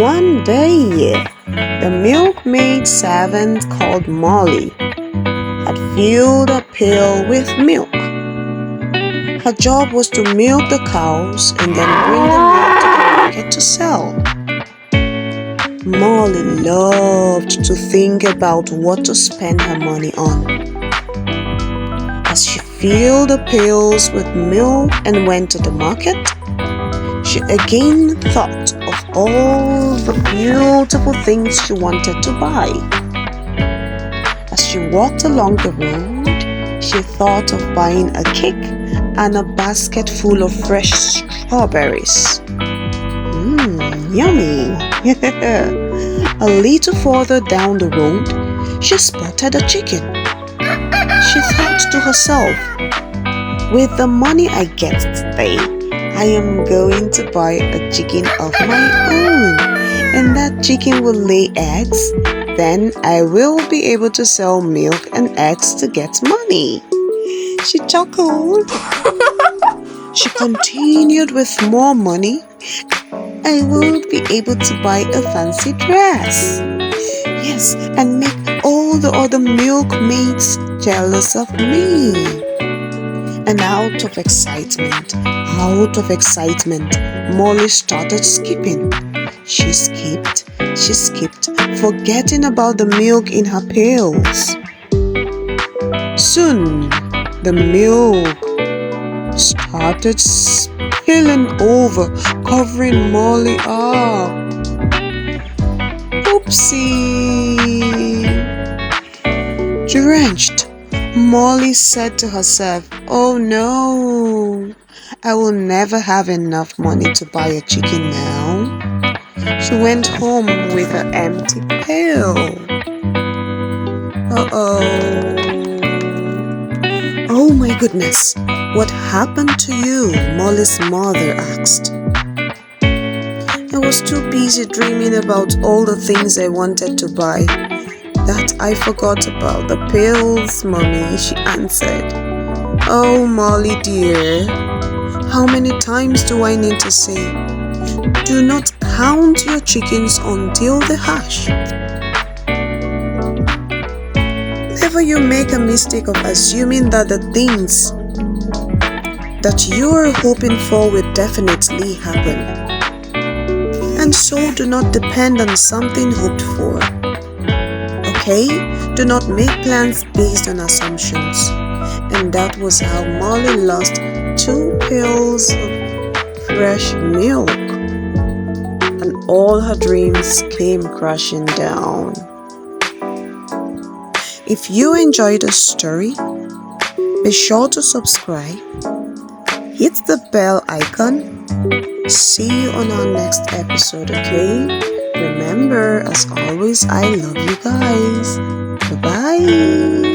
One day, the Milk Maid Servant called Molly had filled a pail with milk. Her job was to milk the cows and then bring the milk to the market to sell. Molly loved to think about what to spend her money on. As she filled the pails with milk and went to the market, she again thought of all the beautiful things she wanted to buy. As she walked along the road, she thought of buying a cake and a basket full of fresh strawberries. Yummy! A little further down the road, she spotted a chicken. She thought to herself, with the money I get today, I am going to buy a chicken of my own, and that chicken will lay eggs. Then I will be able to sell milk and eggs to get money. She chuckled. She continued with more money. I will be able to buy a fancy dress. Yes, and make all the other milkmaids jealous of me. And out of excitement, Molly started skipping. She skipped, forgetting about the milk in her pails. Soon, the milk started spilling over, covering Molly up. Oopsie! Drenched, Molly said to herself, "Oh no, I will never have enough money to buy a chicken now." She went home with her empty pail. Oh my goodness, what happened to you? Molly's mother asked. I was too busy dreaming about all the things I wanted to buy that I forgot about the pills, Mommy, she answered. Oh, Molly dear, how many times do I need to say, do not count your chickens until they hatch? Whenever you make a mistake of assuming that the things that you are hoping for will definitely happen, and so do not depend on something hoped for. Okay? Do not make plans based on assumptions. And that was how Molly lost 2 pails of fresh milk, and all her dreams came crashing down. If you enjoyed the story, be sure to subscribe, hit the bell icon. See you on our next episode, okay? Remember, as always, I love you guys. Bye-bye.